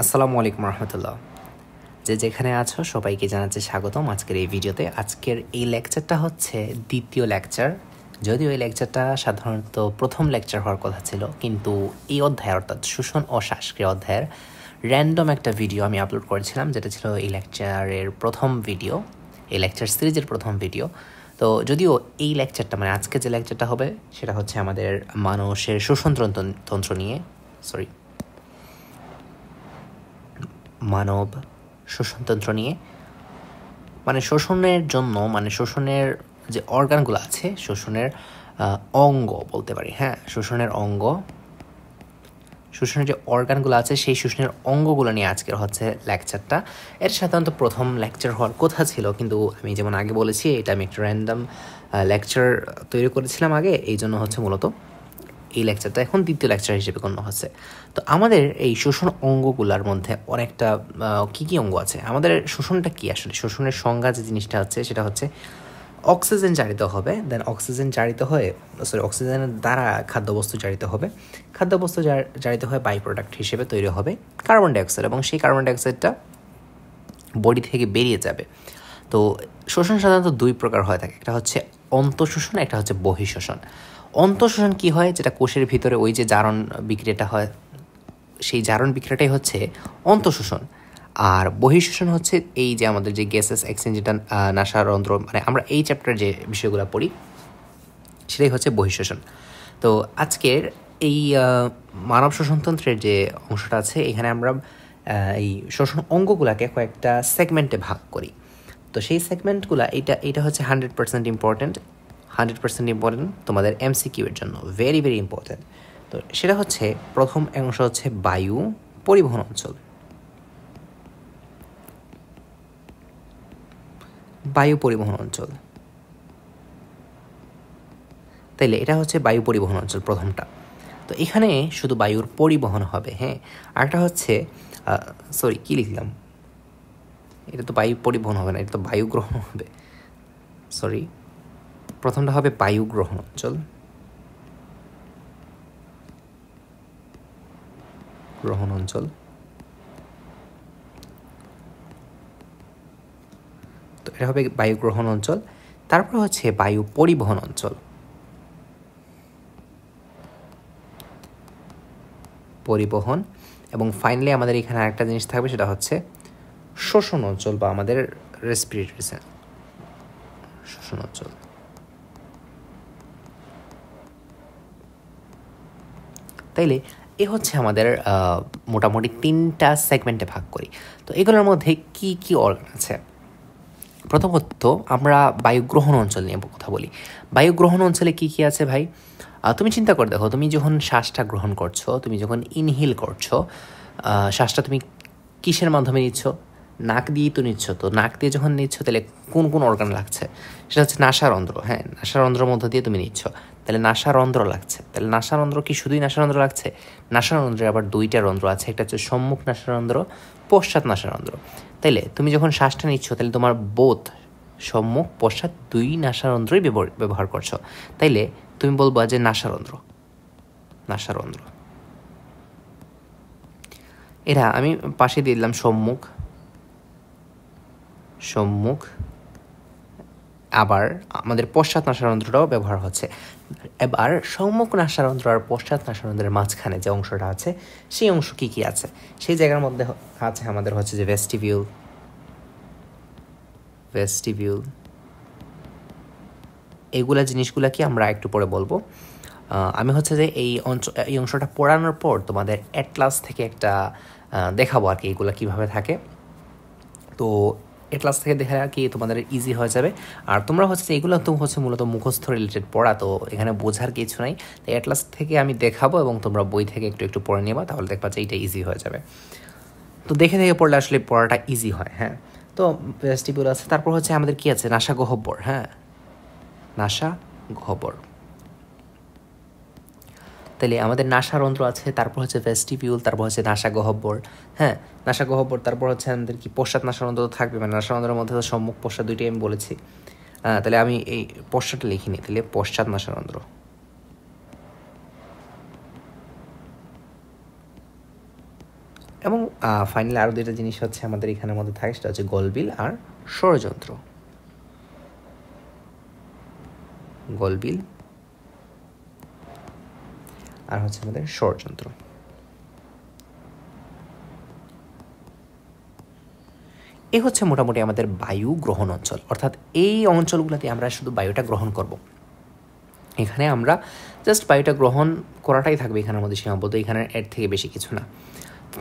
আসসালামু আলাইকুম রহমতুল্লাহ। যে যেখানে আছো সবাইকে জানাচ্ছি স্বাগতম আজকের এই ভিডিওতে। আজকের এই লেকচারটা হচ্ছে দ্বিতীয় লেকচার। যদিও এই লেকচারটা সাধারণত প্রথম লেকচার হওয়ার কথা ছিল, কিন্তু এই অধ্যায় অর্থাৎ শোষণ ও শ্বাসক্রিয়া অধ্যায়ের র্যান্ডম একটা ভিডিও আমি আপলোড করেছিলাম, যেটা ছিল এই লেকচারের প্রথম ভিডিও, এই লেকচার সিরিজের প্রথম ভিডিও। তো যদিও এই লেকচারটা মানে আজকে যে লেকচারটা হবে সেটা হচ্ছে আমাদের মানুষের শোষণতন্ত্র নিয়ে, মানব শোষণতন্ত্র নিয়ে। মানে শোষণের জন্য মানে শোষণের যে অর্গানগুলো আছে, শোষণের অঙ্গ বলতে পারি, হ্যাঁ, শোষণের যে অর্গানগুলো আছে সেই শোষণের অঙ্গগুলো নিয়ে আজকের হচ্ছে লেকচারটা। এটা সাধারণত প্রথম লেকচার হওয়ার কথা ছিল, কিন্তু আমি যেমন আগে বলেছি এটা আমি একটা র্যান্ডম লেকচার তৈরি করেছিলাম আগে, এই জন্য হচ্ছে মূলত এই লেকচারটা এখন দ্বিতীয় লেকচার হিসেবে গণ্য হচ্ছে। তো আমাদের এই শোষণ অঙ্গগুলোর মধ্যে অনেকটা কী কী অঙ্গ আছে? আমাদের শোষণটা কী আসলে? শোষণের সংজ্ঞা যে জিনিসটা হচ্ছে সেটা হচ্ছে অক্সিজেন জারিত হবে, দেন অক্সিজেন অক্সিজেনের দ্বারা খাদ্যবস্তু জারিত হবে, খাদ্যবস্তু জারিত হয়ে বাই প্রোডাক্ট হিসেবে তৈরি হবে কার্বন ডাইঅক্সাইড, এবং সেই কার্বন ডাইঅক্সাইডটা বডি থেকে বেরিয়ে যাবে। তো শোষণ সাধারণত দুই প্রকার হয়ে থাকে, একটা হচ্ছে অন্তঃশোষণ, একটা হচ্ছে বহিঃশোষণ। অন্তঃশোষণ কী হয়? যেটা কোষের ভিতরে ওই যে জারণ বিক্রিয়াটা হয়, সেই জারণ বিক্রিয়াটাই হচ্ছে অন্তঃশোষণ। আর বহিঃশোষণ হচ্ছে এই যে আমাদের যে গ্যাসেস এক্সচেঞ্জ, যেটা নাসারন্ধ্র, মানে আমরা এই চ্যাপ্টার যে বিষয়গুলো পড়ি সেটাই হচ্ছে বহিঃশোষণ। তো আজকের এই মানব শোষণতন্ত্রের যে অংশটা আছে, এখানে আমরা এই শোষণ অঙ্গগুলোকে কয়েকটা সেগমেন্টে ভাগ করি। তো সেই সেগমেন্টগুলো এটা হচ্ছে 100% ইম্পর্টেন্ট, তোমাদের MCQ এর জন্য ভেরি ভেরি ইম্পর্টেন্ট। তো সেটা হচ্ছে প্রথম অংশ হচ্ছে বায়ু পরিবহন অঞ্চল। বায়ু পরিবহন অঞ্চল, তাইলে এটা হচ্ছে বায়ু পরিবহন অঞ্চল প্রথমটা। তো এখানে শুধু বায়ুর পরিবহন হবে, হ্যাঁ। আরেকটা হচ্ছে কি লিখলাম, এটা তো বায়ু পরিবহন হবে না, এটা তো বায়ু গ্রহণ হবে, প্রথমটা হবে বায়ু গ্রহণ অঞ্চল, তো এটা হবে বায়ু গ্রহণ অঞ্চল। তারপর হচ্ছে বায়ু পরিবহন অঞ্চল, এবং ফাইনালি আমাদের এখানে আরেকটা জিনিস থাকবে, সেটা হচ্ছে শোষণ অঞ্চল বা আমাদের রেসপিরেটরি শোষণ অঞ্চল। তাইলে এ হচ্ছে আমাদের মোটামুটি 3টা সেগমেন্টে ভাগ করি। তো এগুলোর মধ্যে কি কি অর্গান আছে? প্রথমত আমরা বায়ুগ্রহণ অঞ্চল নিয়ে কথা বলি। বায়ুগ্রহণ অঞ্চলে কি কি আছে ভাই? তুমি চিন্তা করে দেখো, তুমি যখন শ্বাসটা গ্রহণ করছো, তুমি যখন ইনহেল করছো, শ্বাসটা তুমি কিসের মাধ্যমে নিচ্ছ? নাক দিয়েই তো নিচ্ছ। তো নাক দিয়ে যখন নিচ্ছ, তাহলে কোন কোন অর্গান লাগছে? সেটা হচ্ছে নাসারন্ধ্র, হ্যাঁ, নাসারন্ধ্রের মধ্য দিয়ে তুমি নিচ্ছ, তাহলে নাসারন্ধ্র লাগছে। তাহলে নাসারন্ধ্র কি শুধুই নাসারন্ধ্র লাগছে? নাসারন্ধ্রে আবার 2টা রন্ধ্র আছে, একটা হচ্ছে সম্মুখ নাসারন্ধ্র, পশ্চাৎ নাসারন্ধ্র। তাইলে তুমি যখন শ্বাসটা নিচ্ছ, তাহলে তোমার বোধ সম্মুখ পশ্চাৎ 2 নাসারন্ধ্রই ব্যবহার করছো। তাইলে তুমি বলবা যে নাসারন্ধ্র। এরা আমি পাশে দিয়ে দিলাম সম্মুখ, আবার আমাদের পশ্চাৎ নাসারন্ধ্রটাও ব্যবহার হচ্ছে। এবার সম্মুখ নাসারন্ধ্র আর পশ্চাৎ নাসারন্ধ্রের মাঝখানে যে অংশটা আছে, সেই অংশ কি কি আছে? সেই জায়গার মধ্যে আছে আমাদের হচ্ছে যে ভেস্টিবিউল। এগুলা জিনিসগুলা কি আমরা একটু পরে বলবো। আমি হচ্ছে যে এই অংশটা পড়ানোর পর তোমাদের অ্যাটলাস থেকে একটা দেখাবো আর কি এগুলা কীভাবে থাকে। তো অ্যাটলাস থেকে দেখে আর কি তোমাদের ইজি হয়ে যাবে। আর তোমরা হচ্ছে এগুলো তো হচ্ছে মূলত মুখস্থ রিলেটেড পড়া, তো এখানে বোঝার কিছু নাই। তো অ্যাটলাস থেকে আমি দেখাবো এবং তোমরা বই থেকে একটু একটু পড়ে নেবা, তাহলে দেখবা যে এইটা ইজি হয়ে যাবে। তো দেখে দেখে পড়লে আসলে পড়াটা ইজি হয়, হ্যাঁ। তো ভেস্টিবিউল আছে, তারপর হচ্ছে আমাদের কি আছে? নাসাগহ্বর, হ্যাঁ, নাসাগহ্বর। তাহলে আমাদের নাসারন্ধ্র আছে, তারপর হচ্ছে ভেস্টিবিউল, তারপর হচ্ছে নাসাগহ্বর, হ্যাঁ, নাসাগহ্বর। তারপর হচ্ছে আমাদের কি পশ্চাৎ নাসারন্ধ্র তো থাকবে, মানে নাসারন্ধ্রের মধ্যে তো সম্মুখ পশ্চাৎ 2টাই আমি বলেছি। তাহলে আমি এই পশ্চাৎটা লিখিনি, তাহলে পশ্চাৎ নাসারন্ধ্র। এবং ফাইনালি আরও দুইটা জিনিস হচ্ছে আমাদের এখানের মধ্যে থাকে, সেটা হচ্ছে গলবিল আর ষড়যন্ত্র। গলবিল আর হচ্ছে আমাদের ষড়যন্ত্র। এ হচ্ছে মোটামুটি আমাদের বায়ু গ্রহণ অঞ্চল, অর্থাৎ এই অঞ্চলগুলোতে আমরা শুধু বায়ুটা গ্রহণ করব। এখানে আমরা জাস্ট বায়ুটা গ্রহণ করাটাই থাকবে এখানের মধ্যে সীমাবদ্ধ, এখানে এর থেকে বেশি কিছু না।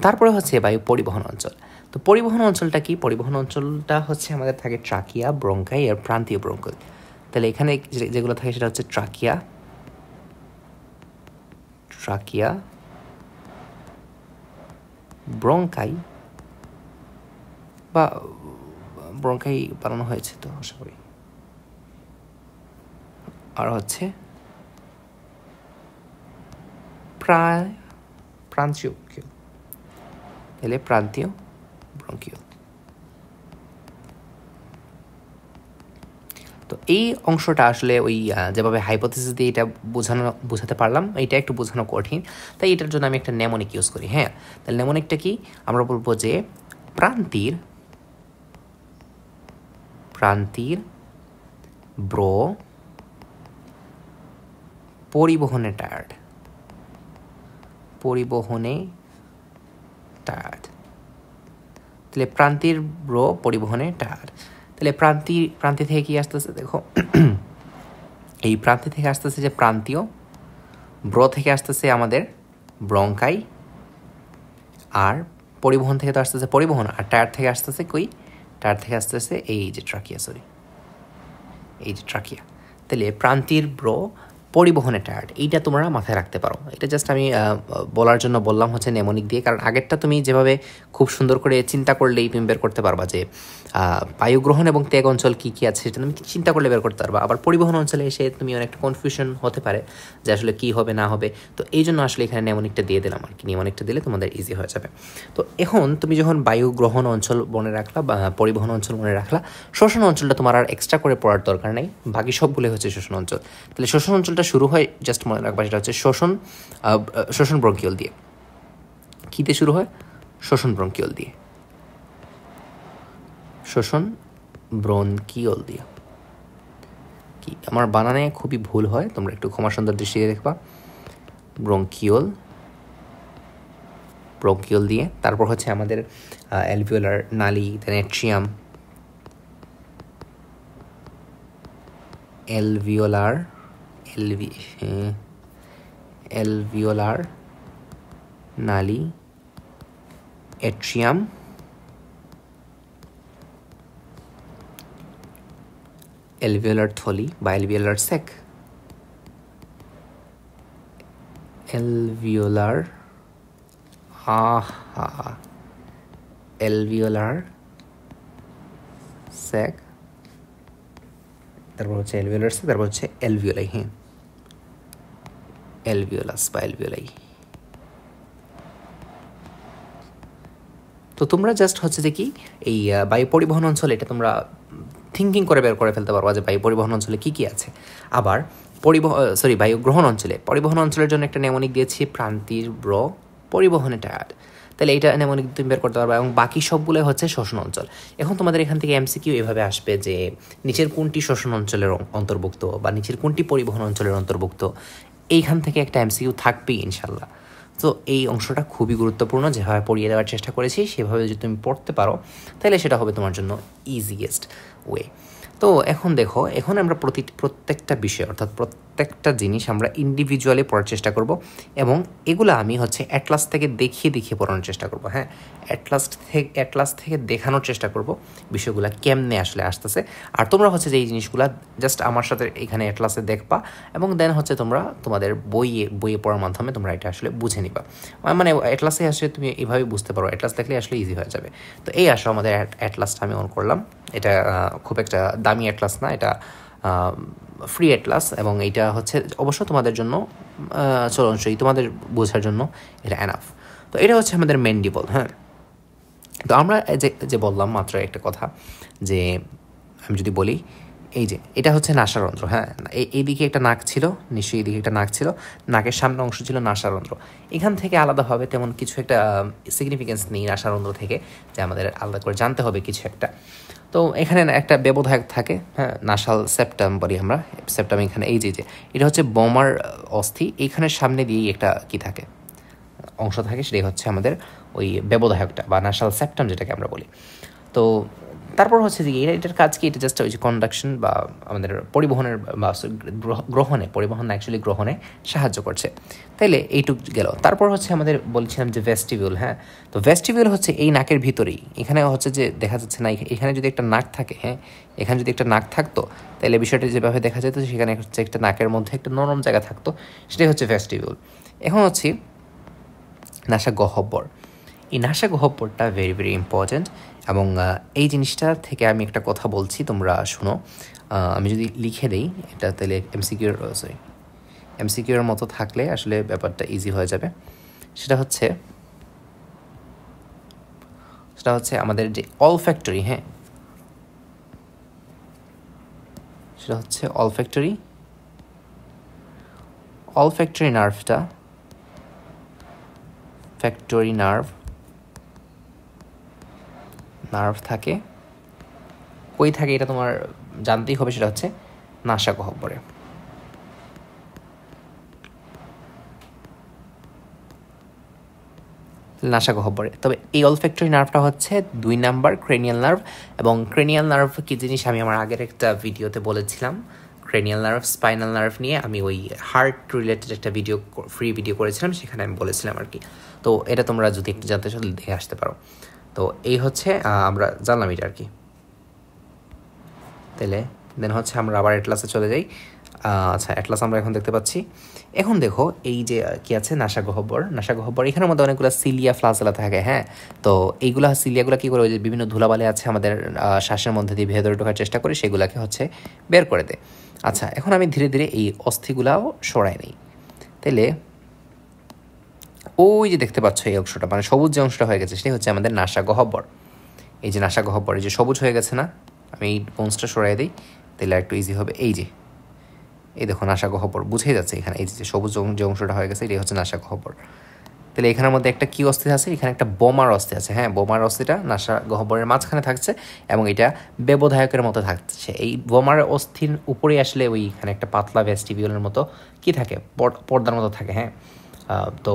তারপরে হচ্ছে বায়ু পরিবহন অঞ্চল। তো পরিবহন অঞ্চলটা কি? পরিবহন অঞ্চলটা হচ্ছে আমাদের থাকে ট্রাকিয়া, ব্রঙ্কাই আর প্রান্তীয় ব্রঙ্কাই। তাহলে এখানে যেগুলো থাকে সেটা হচ্ছে ট্রাকিয়া, ব্রঙ্কাই বা ব্রঙ্কাই বানানো হয়েছে তো আশা করি, আর হচ্ছে প্রান্তীয় ব্রঙ্কিউল। তাহলে প্রান্তীয় ব্রঙ্কিউল। তো এই অংশটা আসলে ওই যেভাবে হাইপোথিসিস দিয়ে এটা বোঝাতে পারলাম, এটা একটু বোঝানো কঠিন, তাই এটার জন্য আমি একটা নেমোনিক ইউজ করি। হ্যাঁ, তাহলে নেমোনিকটা কি? আমরা বলবো যে প্রান্তীর ব্রো পরিবহনে টায়ার্ড। তাহলে প্রান্তির ব্রো পরিবহনে টায়ার্ড। তাহলে প্রান্তি থেকে কি আসতেছে? দেখো এই প্রান্তি থেকে আসতেছে যে প্রান্তীয়, ব্রো থেকে আসতেছে আমাদের ব্রঙ্কাই, আর পরিবহন থেকে তো আসতেছে পরিবহন, আর টায়ার থেকে আসতেছে টায়ার থেকে আসতেছে এই যে ট্রাকিয়া। তাহলে প্রান্তির ব্রো পরিবহনে টায়ার্ড, এইটা তোমরা মাথায় রাখতে পারো। এটা জাস্ট আমি বলার জন্য বললাম হচ্ছে নেমোনিক দিয়ে, কারণ আগেরটা তুমি যেভাবে খুব সুন্দর করে চিন্তা করলেই তুমি বের করতে পারবা যে বায়ুগ্রহণ এবং ত্যাগ অঞ্চল কী কী আছে সেটা তুমি চিন্তা করলে বের করতে পারবা। আবার পরিবহন অঞ্চলে এসে তুমি অনেকটা কনফিউশন হতে পারে যে আসলে কী হবে না হবে। তো এই জন্য আসলে এখানে নেমোনিকটা দিয়ে দিলাম আর কি, নেমোনিকটা দিলে তোমাদের ইজি হয়ে যাবে। তো এখন তুমি যখন বায়ুগ্রহণ অঞ্চল মনে রাখলা বা পরিবহন অঞ্চল মনে রাখলা, শোষণ অঞ্চলটা তোমার আর এক্সট্রা করে পড়ার দরকার নেই, বাকি সবগুলো হচ্ছে শোষণ অঞ্চল। তাহলে শোষণ অঞ্চলটা শুরু হয়, জাস্ট মনে রাখবা, সেটা হচ্ছে শোষণ ব্রঙ্কিউল দিয়ে। কী দিয়ে শুরু হয়? শোষণ ব্রঙ্কিউল দিয়ে। কি আমার বানানে খুবই ভুল হয়, তোমরা একটু ক্ষমা সুন্দর দৃষ্টিতে দেখবা। ব্রঙ্কিউল দিয়ে। তারপর হচ্ছে আমাদের অ্যালভিওলার নালী, দেন এট্রিয়াম, অ্যালভিওলার নালী, এট্রিয়াম, অ্যালভিওলার থলি বা অ্যালভিওলার স্যাক, অ্যালভিওলার স্যাক, তারপর হচ্ছে অ্যালভিওলার স্যাক, তারপর হচ্ছে অ্যালভিওলাই। হ্যাঁ, অ্যালভিওলাস বা অ্যালভিওলাই। তো তোমরা জাস্ট হচ্ছে যে কি এই বায়ু পরিবহন অঞ্চল, এটা তোমরা থিঙ্কিং করে বের করে ফেলতে পারবা যে বায়ু পরিবহন অঞ্চলে কী কী আছে। আবার বায়ু গ্রহণ অঞ্চলে, পরিবহন অঞ্চলের জন্য একটা নেমোনিক দিয়েছি প্রান্তির ব্রো পরিবহনে টায়ার্ড। তাহলে এইটা নেমোনিক তুমি বের করতে পারবা, এবং বাকি সবগুলো হচ্ছে শোষণ অঞ্চল। এখন তোমাদের এখান থেকে এমসিকিউ এভাবে আসবে যে নিচের কোনটি শোষণ অঞ্চলের অন্তর্ভুক্ত বা নিচের কোনটি পরিবহন অঞ্চলের অন্তর্ভুক্ত, এইখান থেকে একটা এমসিকিউ থাকবেই ইনশাল্লাহ। তো এই অংশটা খুবই গুরুত্বপূর্ণ, যেভাবে পড়িয়ে দেওয়ার চেষ্টা করেছি সেভাবে যদি তুমি পড়তে পারো তাহলে সেটা হবে তোমার জন্য ইজিয়েস্ট ওয়ে। তো এখন দেখো, এখন আমরা প্রত্যেকটা বিষয় অর্থাৎ প্রত্যেকটা জিনিস আমরা ইন্ডিভিজুয়ালি পড়ার চেষ্টা করব, এবং এগুলো আমি হচ্ছে অ্যাটলাস থেকে দেখিয়ে পড়ানোর চেষ্টা করব। হ্যাঁ, অ্যাটলাস থেকে দেখানোর চেষ্টা করব বিষয়গুলো কেমনে আসলে আসতেছে। আর তোমরা হচ্ছে যে এই জিনিসগুলো জাস্ট আমার সাথে এখানে অ্যাটলাসে দেখবা, এবং দেন হচ্ছে তোমরা তোমাদের বইয়ে পড়ার মাধ্যমে তোমরা এটা আসলে বুঝে নিবা। মানে অ্যাটলাসে আসলে তুমি এইভাবে বুঝতে পারো, অ্যাটলাস দেখলে আসলে ইজি হয়ে যাবে। তো এই আসলে আমাদের অ্যাটলাসটা আমি অন করলাম। এটা খুব একটা দামি অ্যাটলাস না, এটা ফ্রি অ্যাটলাস, এবং এইটা হচ্ছে অবশ্য তোমাদের জন্য চলনসই, তোমাদের বোঝার জন্য এটা এনাফ। তো এটা হচ্ছে আমাদের ম্যান্ডিবল। হ্যাঁ, তো আমরা যে বললাম মাত্র একটা কথা, যে আমি যদি বলি এই যে এটা হচ্ছে নাসারন্ধ্র, হ্যাঁ, এইদিকে একটা নাক ছিল, নিশ্চয়ই এইদিকে একটা নাক ছিল, নাকের সামনে অংশ ছিল নাসারন্ধ্র। এখান থেকে আলাদাভাবে তেমন কিছু একটা সিগনিফিকেন্স নেই নাসারন্ধ্র থেকে যে আমাদের আলাদা করে জানতে হবে কিছু একটা। তো এখানে একটা ব্যবধায়ক থাকে, হ্যাঁ, নাসাল সেপ্টাম বলি আমরা, সেপ্টাম এখানে এই যে এটা হচ্ছে বোমার অস্থি, এইখানের সামনে দিয়েই একটা কি থাকে অংশ থাকে, সেটাই হচ্ছে আমাদের ওই ব্যবধায়কটা বা নাসাল সেপ্টাম যেটাকে আমরা বলি। তো তারপর হচ্ছে যে এটার কাজ কি, এটা জাস্ট ওই যে কন্ডাকশন বা আমাদের পরিবহনের বা গ্রহণে, পরিবহন অ্যাকচুয়ালি গ্রহণে সাহায্য করছে। তাইলে এইটুক গেল। তারপর হচ্ছে আমাদের বলছিলাম যে ভেস্টিবিউল, হ্যাঁ, তো ভেস্টিবিউল হচ্ছে এই নাকের ভিতরেই, এখানে হচ্ছে যে দেখা যাচ্ছে না, এখানে যদি একটা নাক থাকে, হ্যাঁ, এখানে যদি একটা নাক থাকতো তাহলে বিষয়টা যেভাবে দেখা যেত সেখানে হচ্ছে একটা নাকের মধ্যে একটা নরম জায়গা থাকতো, সেটাই হচ্ছে ভেস্টিবিউল। এখন হচ্ছে নাসা গহ্বর। এই নাসা গহ্বরটা ভেরি ভেরি ইম্পর্ট্যান্ট, এবং এই জিনিসটা থেকে আমি একটা কথা বলছি, তোমরা শুনো। আমি যদি লিখে দেই এটা, তাহলে এমসিকিউর মতো থাকলে আসলে ব্যাপারটা ইজি হয়ে যাবে। সেটা হচ্ছে আমাদের যে অলফ্যাক্টরি, হ্যাঁ, সেটা হচ্ছে অলফ্যাক্টরি নার্ভটা, ফ্যাক্টরি নার্ভ থাকে কই থাকে এটা তোমার জানতেই হবে, সেটা হচ্ছে নাসা গহ্বরে। নাসা গহ্বরে। তবে এই অলফ্যাক্টরি নার্ভটা হচ্ছে 2 নাম্বার ক্রেনিয়াল নার্ভ, এবং ক্রেনিয়াল নার্ভ কি জিনিস আমি আমার আগের একটা ভিডিওতে বলেছিলাম। ক্রেনিয়াল নার্ভ, স্পাইনাল নার্ভ নিয়ে আমি ওই হার্ট রিলেটেড একটা ফ্রি ভিডিও করেছিলাম, সেখানে আমি বলেছিলাম আর কি। তো এটা তোমরা যদি একটু জানতে চাও দেখে আসতে পারো। তো এই হচ্ছে আমরা জানলাম এটা আর কি। তাহলে দেন হচ্ছে আমরা আবার অ্যাটলাসে চলে যাই। আচ্ছা, অ্যাটলাস আমরা এখন দেখতে পাচ্ছি। এখন দেখো এই যে কি আছে নাসা গহ্বর, এখানের মধ্যে অনেকগুলো সিলিয়া ফ্লাজেলা থাকে, হ্যাঁ। তো এইগুলা সিলিয়াগুলো কী করে, ওই যে বিভিন্ন ধুলাবালি আছে আমাদের শ্বাসের মধ্যে দিয়ে ভেতরে ঢোকার চেষ্টা করে, সেগুলোকে হচ্ছে বের করে দেয়। আচ্ছা, এখন আমি ধীরে ধীরে এই অস্থিগুলাও সরাই নিই। তাইলে ওই যে দেখতে পাচ্ছ এই অংশটা, মানে সবুজ যে অংশটা হয়ে গেছে, সেটাই হচ্ছে আমাদের নাসা গহ্বর। এই যে নাসা গহ্বর, এই যে সবুজ হয়ে গেছে না, আমি এই বোনসটা সরাই দিই তাহলে একটু ইজি হবে। এই দেখো নাসা গহ্বর বুঝেই যাচ্ছে এখানে, এই যে সবুজ যে অংশটা হয়ে গেছে এটাই হচ্ছে নাসা গহ্বর। তাহলে এখানের মধ্যে একটা কি অস্থি আছে, এখানে একটা বোমার অস্থি আছে, হ্যাঁ, বোমার অস্থিটা নাসা গহ্বরের মাঝখানে থাকছে এবং এটা ব্যবধায়কের মতো থাকছে। এই বোমার অস্থির উপরে আসলে ওইখানে একটা পাতলা ভেস্টিবিউলের মতো কি থাকে, পর্দার মতো থাকে, হ্যাঁ। তো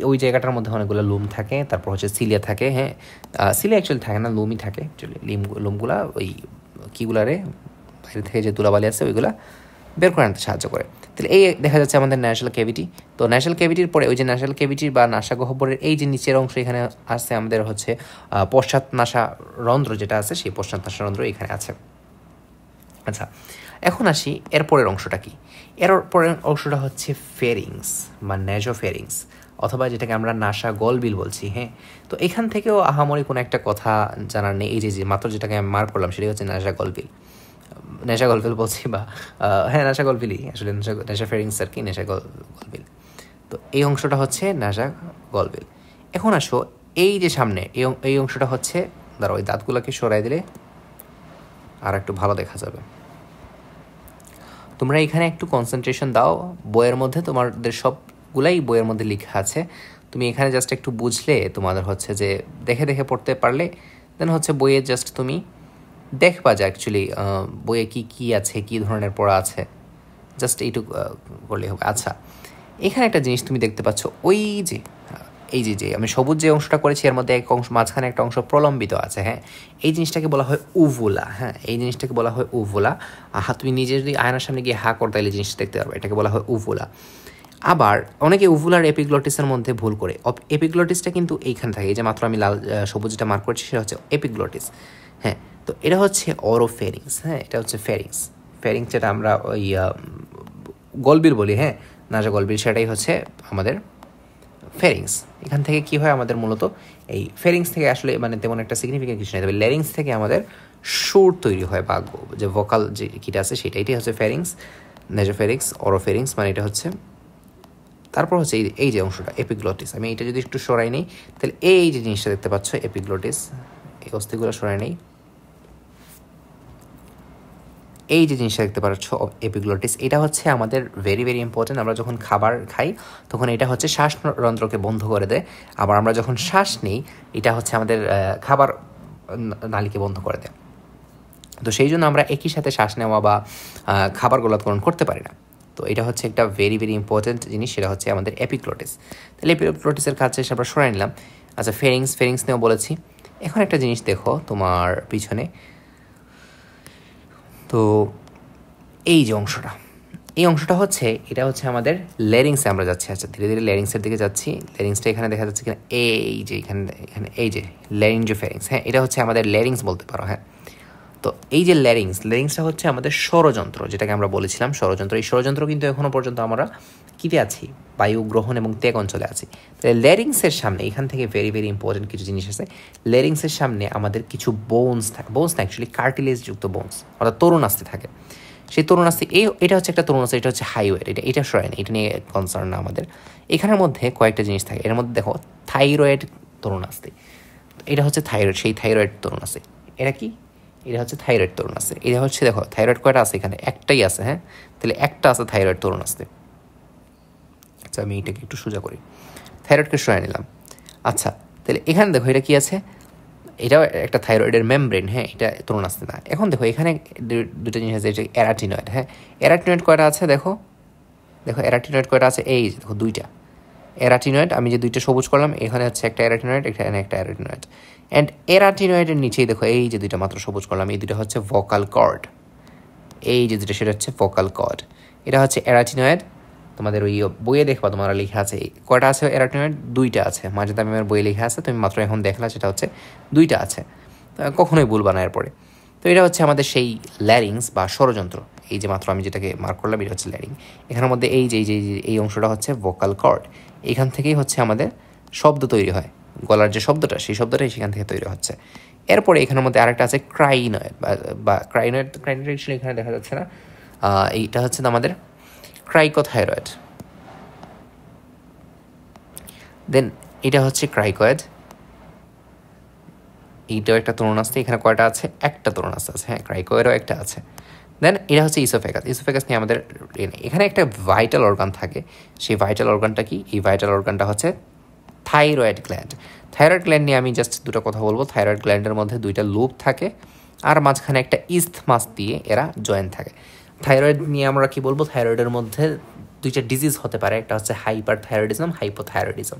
ওই জায়গাটার মধ্যে অনেকগুলো লুম থাকে, তারপর হচ্ছে সিলিয়া থাকে, হ্যাঁ, সিলিয়া অ্যাকচুয়ালি থাকে না, লুমই থাকে অ্যাকচুয়ালি। লুমগুলা ওই কিগুলারে বাইরে থেকে যে তুলাবালি আছে ওইগুলা বের করে আনতে সাহায্য করে। তাহলে এই দেখা যাচ্ছে আমাদের ন্যাশনাল ক্যাভিটি। তো ন্যাশনাল ক্যাভিটির পরে ওই যে ন্যাশনাল ক্যাভিটির বা নাসা গহ্বরের এই যে নিচের অংশ, এখানে আসছে আমাদের হচ্ছে পশ্চাৎ নাসা রন্ধ্র যেটা আছে, সেই পশ্চাৎ নাসা রন্ধ্র এখানে আছে। আচ্ছা, এখন আসি এরপরের অংশটা কি। এরপরের অংশটা হচ্ছে ফেরিংস বা ন্যাজোফেরিংস, অথবা যেটাকে আমরা নাসা গলবিল বলছি, হ্যাঁ। তো এখান থেকেও আহামরি কোনো একটা কথা জানার নেই, এই যে মাত্র যেটাকে আমি মার্ক করলাম সেটাই হচ্ছে নাসা গলবিল বলছি, বা হ্যাঁ নাসা গলবিলই আসলে, নাসা ফেরিংস আর কি, নাসা গলবিল। তো এই অংশটা হচ্ছে নাসা গলবিল। এখন আসো এই যে সামনে এই অংশটা হচ্ছে, ধরো ওই দাঁতগুলোকে সরাই দিলে আর একটু ভালো দেখা যাবে। তোমরা এখানে একটু কনসেন্ট্রেশন দাও, বইয়ের মধ্যে তোমাদের সবগুলাই বইয়ের মধ্যে লেখা আছে, তুমি এখানে জাস্ট একটু বুঝলে তোমাদের হচ্ছে যে দেখে দেখে পড়তে পারলে দেন হচ্ছে বইয়ে জাস্ট তুমি দেখবা যে অ্যাকচুয়ালি বইয়ে কী আছে, কী ধরনের পড়া আছে, জাস্ট এইটুকু করলেই হবে। আচ্ছা, এখানে একটা জিনিস তুমি দেখতে পাচ্ছ, ওই যে এই যে আমি সবুজ যে অংশটা করেছি এর মধ্যে এক অংশ, মাঝখানে একটা অংশ প্রলম্বিত আছে, হ্যাঁ, এই জিনিসটাকে বলা হয় উভুলা, হ্যাঁ, এই জিনিসটাকে বলা হয় উভুলা। তুমি নিজে যদি আয়নার সামনে গিয়ে হা করতে তাহলে জিনিসটা দেখতে পারবে, এটাকে বলা হয় উভুলা। আবার অনেকে উভুলার এপিগ্লটিসের মধ্যে ভুল করে, এপিগ্লটিসটা কিন্তু এইখানে থাকে, এই যে মাত্র আমি লাল সবুজটা মার্ক করছি সেটা হচ্ছে এপিগ্লটিস, হ্যাঁ। তো এটা হচ্ছে অরোফেরিংস, হ্যাঁ, এটা হচ্ছে ফেরিংস যেটা আমরা ওই গলবিল বলি, হ্যাঁ, নাসা গলবিল, সেটাই হচ্ছে আমাদের ফেরিংস। এখান থেকে কি হয় আমাদের মূলত এই ফেরিংস থেকে আসলে মানে তেমন একটা সিগনিফিকেন্ট কিছু নেই, তবে ল্যারিংস থেকে আমাদের সুর তৈরি হয় বা যে ভোকাল যে কিটা আছে সেটা, এটাই হচ্ছে ফেরিংস, নেজোফেরিংস, অরোফেরিংস, মানে এটা হচ্ছে। তারপর হচ্ছে এই যে অংশটা এপিগ্লটিস, আমি এটা যদি একটু সরাই নেই তাহলে এই যে জিনিসটা দেখতে পাচ্ছ এপিগ্লটিস, এই অস্থিগুলো সরাই নেই, এই যে জিনিসটা দেখতে পাচ্ছ এপিগ্লটিস, এটা হচ্ছে আমাদের ভেরি ভেরি ইম্পর্টেন্ট। আমরা যখন খাবার খাই তখন এটা হচ্ছে শ্বাসযন্ত্রকে বন্ধ করে দেয়, আবার আমরা যখন শ্বাস নিই এটা হচ্ছে আমাদের খাবার নালীকে বন্ধ করে দেয়। তো সেই জন্য আমরা একই সাথে শ্বাস নেওয়া বা খাবার গলাধকরণ করতে পারি না। তো এটা হচ্ছে একটা ভেরি ভেরি ইম্পর্টেন্ট জিনিস, সেটা হচ্ছে আমাদের এপিগ্লটিস। তাহলে এপিগ্লটিসের কাজ শেষে আমরা সরাই নিলাম। আচ্ছা, ফেরিংস নিয়েও বলেছি। এখন একটা জিনিস দেখো তোমার পিছনে, তো এই যে অংশটা, এই অংশটা হচ্ছে এটা হচ্ছে আমাদের লেরিংসে আমরা যাচ্ছি। আচ্ছা, ধীরে ধীরে লেরিংসের দিকে যাচ্ছি। লেরিংসটা এখানে দেখা যাচ্ছে কিনা, এই যে এখানে এই যে ল্যারিঞ্জোফ্যারিংস, হ্যাঁ এটা হচ্ছে আমাদের লেরিংস বলতে পারো। হ্যাঁ, তো এই যে ল্যারিংসটা হচ্ছে আমাদের ষড়যন্ত্র, যেটাকে আমরা বলেছিলাম ষড়যন্ত্র। এই ষড়যন্ত্র কিন্তু এখনও পর্যন্ত আমরা কীতে আছি, বায়ু গ্রহণ এবং ত্যাগ অঞ্চলে আছি। তাহলে ল্যারিংসের সামনে এখান থেকে ভেরি ভেরি ইম্পর্টেন্ট কিছু জিনিস আছে। ল্যারিংসের সামনে আমাদের কিছু বোনস থাকে, বোনস না অ্যাকচুয়ালি কার্টিলেজযুক্ত বোনস, অর্থাৎ তরুণাস্থি থাকে। সেই তরুণাস্থি এটা হচ্ছে একটা তরুণাস্থি, এটা হচ্ছে হাইওয়ে, এটা সরাই না, এটা নিয়ে কনসার্ন না আমাদের। এখানের মধ্যে কয়েকটা জিনিস থাকে, এর মধ্যে দেখো থাইরয়েড তরুণাস্থি, এটা হচ্ছে থাইরয়েড, সেই থাইরয়েড তরুণাস্থি। এটা কি, এটা হচ্ছে থাইরয়েড তরুণাস্থি। এটা হচ্ছে দেখো থাইরয়েড কয়টা আছে এখানে, একটাই আছে। হ্যাঁ, তাহলে একটা আছে থাইরয়েড তরুণাস্থি। আচ্ছা, আমি এটাকে একটু সোজা করি, থাইরয়েডকে সরাই নিলাম। আচ্ছা, তাহলে এখানে দেখো এটা কি আছে, এটাও একটা থাইরয়েডের মেমব্রেন। হ্যাঁ, এটা তরুণাস্থি না। এখন দেখো এখানে দুটো জিনিস আছে, এটা অ্যারাটিনয়েড। হ্যাঁ, অ্যারাটিনয়েড কয়টা আছে দেখো, অ্যারাটিনয়েড কয়টা আছে, এই দেখো দুইটা অ্যারাটিনয়েড। আমি যে দুইটা সবুজ করলাম, এখানে হচ্ছে একটা অ্যারাটিনয়েড, এখানে একটা অ্যারাটিনয়েড। অ্যান্ড অ্যারাটিনয়েডের নিচেই দেখো এই যে দুইটা মাত্র সবুজ করলাম, এই দুইটা হচ্ছে ভোকাল কর্ড। এই যে দুটো সেটা হচ্ছে ভোকাল কর্ড, এটা হচ্ছে অ্যারাটিনয়েড। তোমাদের ওই বইয়ে দেখবা তোমার লেখা আছে কয়টা আছে অ্যারাটিনয়েড, দুইটা আছে। মাজেদা ম্যামের বইয়ে লেখা আছে, তুমি মাত্র এখন দেখলা, সেটা হচ্ছে দুইটা আছে, কখনোই ভুলবা না এরপরে। তো এটা হচ্ছে আমাদের সেই ল্যারিংস বা ষড়যন্ত্র। এই যে মাত্র আমি যেটাকে মার্ক করলাম, এটা হচ্ছে ল্যারিং। এখানের মধ্যে এই অংশটা হচ্ছে ভোকাল কর্ড। এখান থেকেই হচ্ছে আমাদের শব্দ তৈরি হয়, গলার যে শব্দটা, সেই শব্দটাই সেখান থেকে তৈরি হচ্ছে। এরপরে এখানের মধ্যে আরেকটা আছে ক্রাইনয়েড বা ক্রাইনয়েড এখানে দেখা যাচ্ছে না, এইটা হচ্ছে আমাদের ক্রাইকোথাইরয়েড। দেন এটা হচ্ছে ক্রাইকয়েড, এইটাও একটা তরুণাস্থি। এখানে কয়টা আছে, একটা তরুণাস্থি আছে। হ্যাঁ, ক্রাইকয়েডও একটা আছে। দেন এটা হচ্ছে ইসোফেগাস নিয়ে আমাদের এখানে একটা ভাইটাল অর্গান থাকে। সেই ভাইটাল অর্গানটা কি, এই ভাইটাল অর্গানটা হচ্ছে থাইরয়েড গ্ল্যান্ড। থাইরয়েড গ্ল্যান্ড নিয়ে আমি জাস্ট দুটো কথা বলবো। থাইরয়েড গ্ল্যান্ডের মধ্যে দুইটা লুপ থাকে, আর মাঝখানে একটা ইস্থমাস দিয়ে এরা জয়েন্ট থাকে। থাইরয়েড নিয়ে আমরা কি বলবো, থাইরয়েডের মধ্যে দুইটা ডিজিজ হতে পারে, একটা হচ্ছে হাইপার থাইরয়েডিজম, হাইপোথাইরয়েডিজম।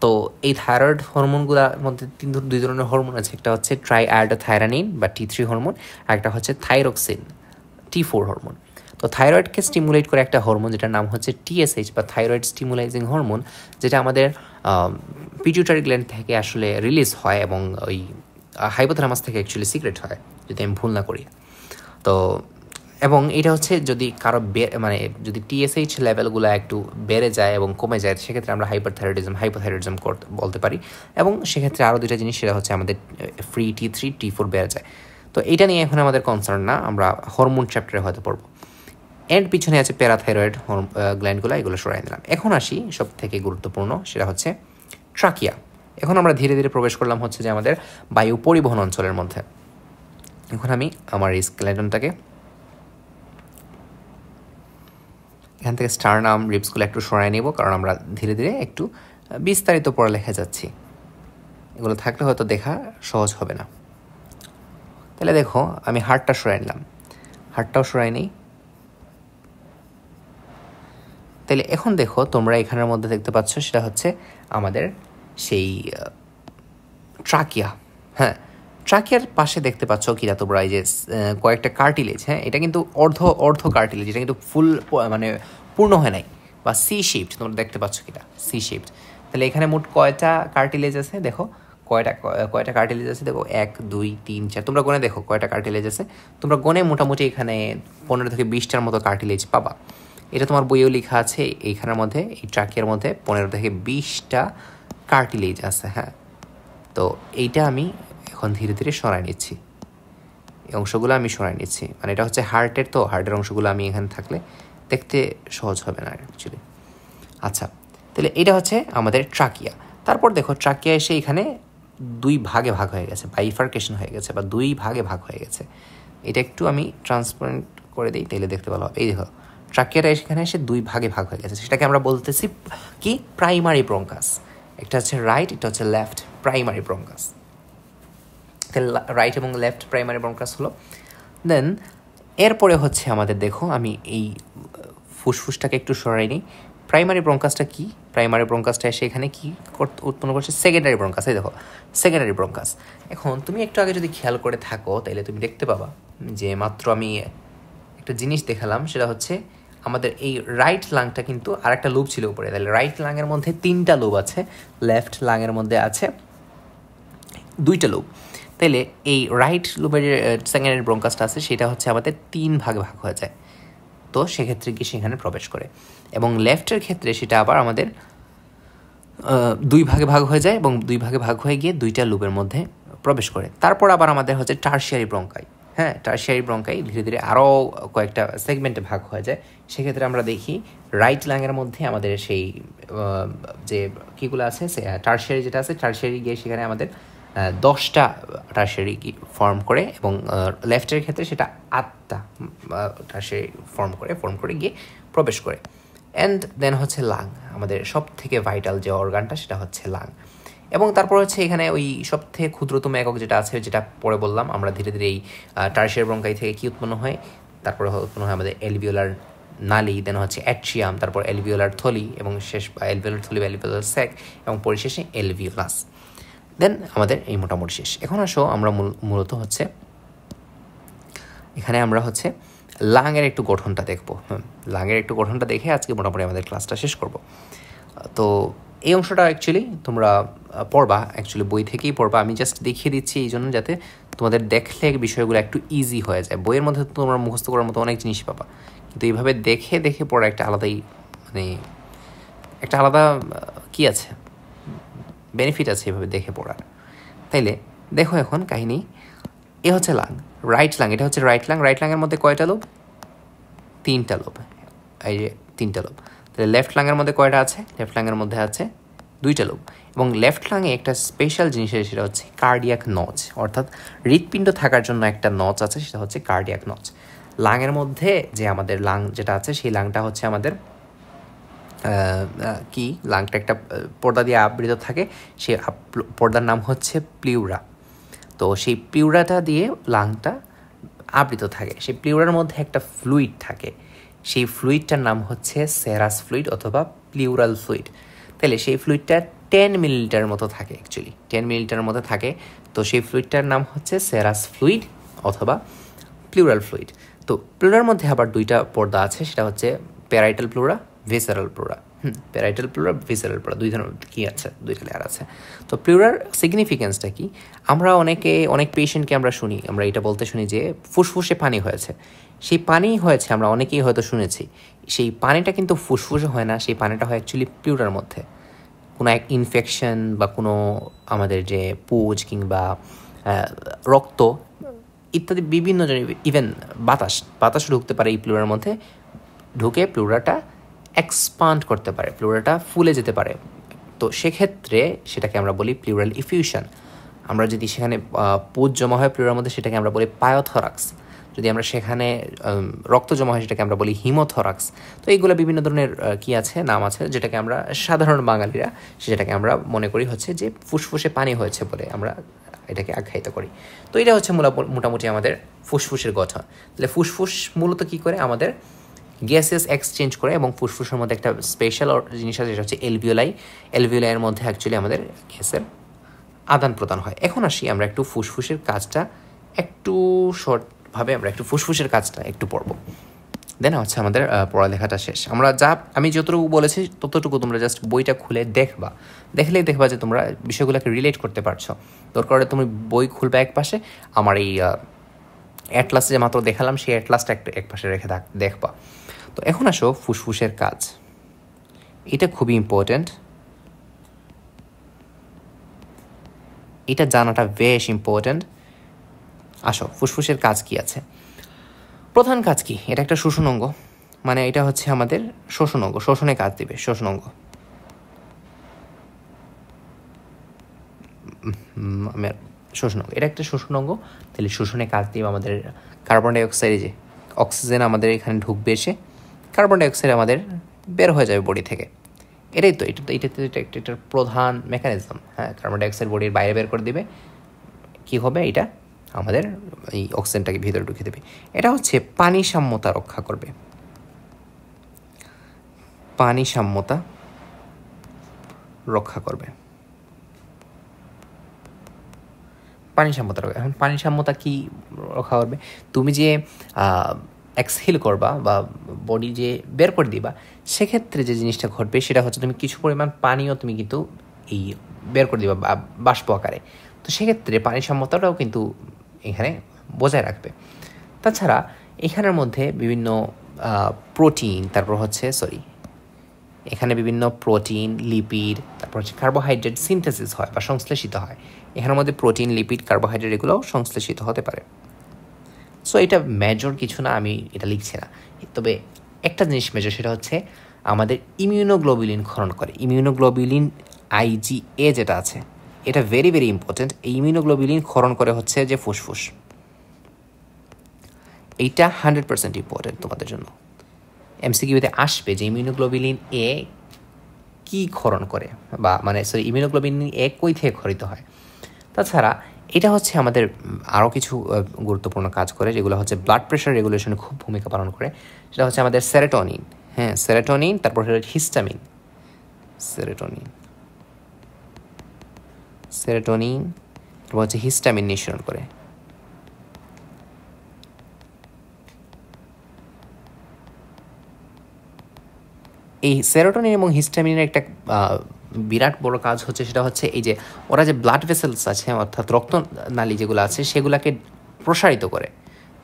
তো এই থাইরয়েড হরমোনগুলোর মধ্যে দুই ধরনের হরমোন আছে, একটা হচ্ছে ট্রাইআয়োডোথাইরানিন বা T3 হরমোন, আর একটা হচ্ছে থাইরক্সিন T4 হরমোন। তো থাইরয়েডকে স্টিমুলেট করে একটা হরমোন, যেটার নাম হচ্ছে TSH বা থাইরয়েড স্টিমুলাইজিং হরমোন, যেটা আমাদের পিটুইটারি গ্ল্যান্ড থেকে আসলে রিলিজ হয় এবং ওই হাইপোথ্যালামাস থেকে অ্যাকচুয়ালি সিক্রেট হয়, যদি আমি ভুল না করি। তো এবং এটা হচ্ছে যদি কারো মানে যদি TSH লেভেলগুলো একটু বেড়ে যায় এবং কমে যায়, সেক্ষেত্রে আমরা হাইপোথাইরয়েডিজম বলতে পারি। এবং সেক্ষেত্রে আরও দুইটা জিনিস, সেটা হচ্ছে আমাদের ফ্রি T3 T4 বেড়ে যায়। তো এটা নিয়ে এখন আমাদের কনসার্ন না, আমরা হরমোন চ্যাপ্টারে হয়তো পড়বো। এন্ড পিছনে আছে প্যারাথাইরয়েড গ্ল্যান্ডগুলো, এগুলো সরাই নিলাম। এখন আসি সব থেকে গুরুত্বপূর্ণ, সেটা হচ্ছে ট্রাকিয়া। এখন আমরা ধীরে ধীরে প্রবেশ করলাম হচ্ছে যে আমাদের বায়ু পরিবহন অঞ্চলের মধ্যে। এখন আমি আমার এই স্কেলেটনটাকে এখান থেকে স্টারনাম রিবসগুলো একটু সরাই নেব, কারণ আমরা ধীরে ধীরে একটু বিস্তারিত পড়ালেখা যাচ্ছি। এগুলো থাকলে হয়তো দেখা সহজ হবে না। তাহলে দেখো আমি হাড়টা সরাই নিলাম, হাড়টাও সরাই নিই। তাহলে এখন দেখো তোমরা এখানের মধ্যে দেখতে পাচ্ছ, সেটা হচ্ছে আমাদের সেই ট্রাকিয়া। হ্যাঁ, ট্রাকিয়ার পাশে দেখতে পাচ্ছ কিনা তোমরা, এই যে কয়েকটা কার্টিলেজ। হ্যাঁ, এটা কিন্তু অর্ধ কার্টিলেজ, এটা কিন্তু ফুল মানে পূর্ণ হয় নাই, বা C-shaped, তোমরা দেখতে পাচ্ছ কিনা C-shaped। তাহলে এখানে মোট কয়টা কার্টিলেজ আছে দেখো, কয়টা কার্টিলেজ আছে দেখো, 1 2 3 4, তোমরা গনে দেখো কয়টা কার্টিলেজ আছে। তোমরা গনে মোটামুটি এখানে 15 থেকে 20টার মতো কার্টিলেজ পাবা। এটা তোমার বইয়েও লেখা আছে, এইখানের মধ্যে এই ট্রাকিয়ার মধ্যে 15 থেকে 20টা কার্টিলেজ আছে। হ্যাঁ, তো এইটা আমি এখন ধীরে ধীরে সরাই নিচ্ছি, এই অংশগুলো আমি সরাই নিচ্ছি। মানে এটা হচ্ছে হার্টের, তো হার্টের অংশগুলো আমি এখানে থাকলে দেখতে সহজ হবে না অ্যাকচুয়ালি। আচ্ছা, তাহলে এটা হচ্ছে আমাদের ট্রাকিয়া। তারপর দেখো ট্রাকিয়া এসে এখানে 2 ভাগে ভাগ হয়ে গেছে, বাইফার্কেশন হয়ে গেছে বা 2 ভাগে ভাগ হয়ে গেছে। এটা একটু আমি ট্রান্সপারেন্ট করে দিই, তাইলে দেখতে ভালো হবে। এই দেখো ট্রাকিয়াটা এখানে এসে দুই ভাগে ভাগ হয়ে গেছে, সেটাকে আমরা বলতেছি কি প্রাইমারি ব্রঙ্কাস। একটা হচ্ছে রাইট, এটা হচ্ছে লেফট প্রাইমারি ব্রঙ্কাস। তাহলে রাইট এবং লেফট প্রাইমারি ব্রঙ্কাস হলো। দেন এরপরে হচ্ছে আমাদের দেখো আমি এই ফুসফুসটাকে একটু সরাই নিই। প্রাইমারি ব্রঙ্কাসটা কি? প্রাইমারি ব্রঙ্কাসটা এসে এখানে কি উৎপন্ন করছে? Secondary bronchus. এই দেখো সেকেন্ডারি ব্রঙ্কাস। এখন তুমি একটু আগে যদি খেয়াল করে থাকো তাহলে তুমি দেখতে পাবা যে মাত্র আমি একটা জিনিস দেখালাম, সেটা হচ্ছে আমাদের এই রাইট লাংটা কিন্তু আর একটা লুব ছিল উপরে। তাহলে রাইট লাংয়ের মধ্যে 3টা লুব আছে, লেফট লাংয়ের মধ্যে আছে 2টা লুব। তাইলে এই রাইট লুবের সেকেন্ডারি ব্রঙ্কাসটা আছে, সেটা হচ্ছে আমাদের 3 ভাগে ভাগ হয়ে যায়, তো সেক্ষেত্রে কি সেখানে প্রবেশ করে। এবং লেফটের ক্ষেত্রে সেটা আবার আমাদের 2 ভাগে ভাগ হয়ে যায় এবং 2 ভাগে ভাগ হয়ে গিয়ে 2টা লুবের মধ্যে প্রবেশ করে। তারপর আবার আমাদের হচ্ছে টারশিয়ারি ব্রঙ্কাই। হ্যাঁ, টারশিয়ারি ব্রঙ্কাই ধীরে ধীরে আরও কয়েকটা সেগমেন্টে ভাগ হয়ে যায়। সেক্ষেত্রে আমরা দেখি রাইট লাংয়ের মধ্যে আমাদের সেই যে কীগুলো আছে, সে টারশিয়ারি যেটা আছে, টারশিয়ারি গিয়ে সেখানে আমাদের 10টা টারশিয়ারি ফর্ম করে, এবং লেফটের ক্ষেত্রে সেটা 8টা টারশিয়ারি ফর্ম করে গিয়ে প্রবেশ করে। অ্যান্ড দেন হচ্ছে লাং, আমাদের সব থেকে ভাইটাল যে অর্গানটা সেটা হচ্ছে লাং। এবং তারপর হচ্ছে এখানে ওই সব থেকে ক্ষুদ্রতম একক যেটা আছে, যেটা পরে বললাম আমরা, ধীরে ধীরে এই টারশিয়ারি ব্রঙ্কাই থেকে কি উৎপন্ন হয়, তারপরে উৎপন্ন হয় আমাদের অ্যালভিওলার নালী, দেন হচ্ছে অ্যাট্রিয়াম, তারপর অ্যালভিওলার থলি, এবং শেষ অ্যালভিওলার থলি বা অ্যালভিওলার স্যাক, এবং পরিশেষে অ্যালভিওলাস। দেন আমাদের এই মোটামুটি শেষ। এখন আসো আমরা মূলত হচ্ছে এখানে আমরা হচ্ছে লাংয়ের একটু গঠনটা দেখবো। লাংয়ের একটু গঠনটা দেখে আজকে মোটামুটি আমাদের ক্লাসটা শেষ করব। তো এই অংশটা অ্যাকচুয়ালি তোমরা পড়বা, অ্যাকচুয়ালি বই থেকেই পড়বা। আমি জাস্ট দেখিয়ে দিচ্ছি এই জন্য যাতে তোমাদের দেখলে বিষয়গুলো একটু ইজি হয়ে যায়। বইয়ের মধ্যে তোমরা মুখস্থ করার মতো অনেক জিনিস পাবা, কিন্তু এইভাবে দেখে দেখে পড়া একটা আলাদাই, মানে একটা আলাদা কি আছে, বেনিফিট আছে এভাবে দেখে পড়ার। তাইলে দেখো এখন কাহিনী, এ হচ্ছে লাং, রাইট লাং, এটা হচ্ছে রাইট লাং। রাইট লাংয়ের মধ্যে কয়টা লোব? 3টা লোব। এই যে 3টা লোব। তাহলে লেফট লাংয়ের মধ্যে কয়টা আছে? লেফট লাংয়ের মধ্যে আছে 2টা লোব। এবং লেফট লাংয়ে একটা স্পেশাল জিনিস আছে, সেটা হচ্ছে কার্ডিয়াক নচ, অর্থাৎ হৃৎপিণ্ড থাকার জন্য একটা নচ আছে, সেটা হচ্ছে কার্ডিয়াক নচ। লাংয়ের মধ্যে যে আমাদের লাং যেটা আছে, সেই লাংটা হচ্ছে আমাদের কি, লাংটা একটা পর্দা দিয়ে আবৃত থাকে, সেই পর্দার নাম হচ্ছে প্লিউরা। তো সেই প্লিউরাটা দিয়ে লাংটা আবৃত থাকে। সেই প্লিউরার মধ্যে একটা ফ্লুইড থাকে, সেই ফ্লুইডটার নাম হচ্ছে সেরাস ফ্লুইড অথবা প্লিউরাল ফ্লুইড। তাহলে সেই ফ্লুইডটা 10 মিলিলিটারের মতো থাকে, অ্যাকচুয়ালি 10 মিলিলিটারের মতো থাকে। তো সেই ফ্লুইডটার নাম হচ্ছে সেরাস ফ্লুইড অথবা প্লিউরাল ফ্লুইড। তো প্লুরার মধ্যে আবার 2টা পর্দা আছে, সেটা হচ্ছে parietal pleura, visceral pleura. Parietal pleura, visceral pleura, 2 ধরনের কি আছে, 2টা লেয়ার আছে। তো প্লুরার সিগনিফিকেন্সটা কি? আমরা অনেক পেশেন্টকে আমরা শুনি, আমরা এটা বলতে শুনি যে ফুসফুসে পানি হয়েছে। সেই পানি হয়েছে আমরা অনেকেই হয়তো শুনেছি, সেই পানিটা কিন্তু ফুসফুসে হয় না, সেই পানিটা হয় অ্যাকচুয়ালি প্লুরার মধ্যে। কোনো এক ইনফেকশন বা কোনো আমাদের যে পুজ কিংবা রক্ত ইত্যাদি বিভিন্ন ইভেন বাতাস ঢুকতে পারে এই প্লুরার মধ্যে, ঢুকে প্লুরাটা এক্সপান্ড করতে পারে, প্লুরাটা ফুলে যেতে পারে। তো সেক্ষেত্রে সেটাকে আমরা বলি প্লিউরাল ইফিউশন। আমরা যদি সেখানে পুজ জমা হয় প্লুরার মধ্যে, সেটাকে আমরা বলি পায়োথরাক্স। যদি আমরা সেখানে রক্ত জমা হয়, সেটাকে আমরা বলি হিমোথরাক্স। তো এইগুলো বিভিন্ন ধরনের কি আছে, নাম আছে, যেটাকে আমরা সাধারণ বাঙালিরা সেটাকে আমরা মনে করি হচ্ছে যে ফুসফুসে পানি হয়েছে বলে আমরা এটাকে আখ্যায়িত করি। তো এটা হচ্ছে মোটামুটি আমাদের ফুসফুসের গঠন। তাহলে ফুসফুস মূলত কী করে, আমাদের গ্যাসেস এক্সচেঞ্জ করে, এবং ফুসফুসের মধ্যে একটা স্পেশাল জিনিস আছে, যেটা হচ্ছে এলভিওলাই। এলভিওলাইয়ের মধ্যে অ্যাকচুয়ালি আমাদের গ্যাসের আদান প্রদান হয়। এখন আসি আমরা একটু ফুসফুসের কাজটা একটু শর্টভাবে আমরা একটু ফুসফুসের কাজটা একটু পড়ব, দেন হচ্ছে আমাদের পড়ালেখাটা শেষ। আমি যতটুকু বলেছি ততটুকু তোমরা জাস্ট বইটা খুলে দেখলেই দেখবা যে তোমরা বিষয়গুলোকে রিলেট করতে পারছো। দরকার তুমি বই খুলবে এক পাশে, আমার এই অ্যাটলাসে যে মাত্র দেখালাম সেই অ্যাটলাসটা এক পাশে রেখে দেখবা। তো এখন আসো ফুসফুসের কাজ, এটা খুবই ইম্পর্ট্যান্ট, এটা জানাটা বেশ ইম্পর্ট্যান্ট। আসো ফুসফুসের কাজ কি আছে। প্রধান কাজ কি? এটা একটা শোষণ অঙ্গ, মানে এটা হচ্ছে আমাদের শোষণ অঙ্গ, শোষণে কাজ দিবে, শোষণ অঙ্গ। আমি শোষণ অঙ্গ, এটা একটা শোষণ অঙ্গ। তাহলে শোষণে কাজ দিয়ে আমাদের কার্বন ডাইঅক্সাইডে যে অক্সিজেন আমাদের এখানে ঢুকবে, এসে কার্বন ডাইঅক্সাইড আমাদের বের হয়ে যাবে বডি থেকে। এটাই তো এটার প্রধান মেকানিজম। হ্যাঁ, কার্বন ডাইঅক্সাইড বডির বাইরে বের করে দিবে, কী হবে, এটা আমাদের এই অক্সিজেনটাকে ভিতরে ঢুকে দেবে। এটা হচ্ছে পানি সাম্যতা রক্ষা করবে, পানি সাম্যতা রক্ষা করবে, পানি সাম্যতা রক্ষা। এখন পানি সাম্যতা কি রক্ষা করবে? তুমি যে এক্সহেল করবা বা বডি যে বের করে দিবা, সেক্ষেত্রে যে জিনিসটা ঘটবে সেটা হচ্ছে তুমি কিছু পরিমাণ পানিও তুমি কিন্তু এই বের করে দিবা বাষ্প আকারে। তো সেক্ষেত্রে পানি সাম্যতাটাও কিন্তু এখানে বজায় রাখবে। তাছাড়া এখানের মধ্যে বিভিন্ন প্রোটিন, তারপর হচ্ছে এখানে বিভিন্ন প্রোটিন, লিপিড, তারপর হচ্ছে কার্বোহাইড্রেট সিনথেসিস হয় বা সংশ্লেষিত হয়। এখানের মধ্যে প্রোটিন, লিপিড, কার্বোহাইড্রেট এগুলোও সংশ্লেষিত হতে পারে। সো এটা মেজর কিছু না, আমি এটা লিখছি না। তবে একটা জিনিস মেজর, সেটা হচ্ছে আমাদের ইমিউনোগ্লোবুলিন ক্ষরণ করে। ইমিউনোগ্লোবুলিন IgA যেটা আছে, এটা ভেরি ভেরি ইম্পর্টেন্ট। এই ইমিউনোগ্লোবুলিন ক্ষরণ করে হচ্ছে যে ফুসফুস, এইটা 100% ইম্পর্টেন্ট তোমাদের জন্য। MCQতে আসবে যে ইমিউনোগ্লোবুলিন A কি ক্ষরণ করে, বা ইমিউনোগ্লোবুলিন A কই থেকে ক্ষরিত হয়। তাছাড়া এটা হচ্ছে আমাদের আরও কিছু গুরুত্বপূর্ণ কাজ করে, যেগুলো হচ্ছে ব্লাড প্রেশার রেগুলেশনে খুব ভূমিকা পালন করে। সেটা হচ্ছে আমাদের সেরোটোনিন, হ্যাঁ সেরোটোনিন, তারপর হিস্টামিন, সেরোটোনিন তারপর হচ্ছে হিস্টামিন নিঃসরণ করে। এই সেরোটোনিন এবং হিস্টামিনের একটা বিরাট বড় কাজ হচ্ছে, সেটা হচ্ছে এই যে ওরা যে ব্লাড ভেসেলস আছে, অর্থাৎ রক্তনালী যেগুলো আছে, সেগুলোকে প্রসারিত করে।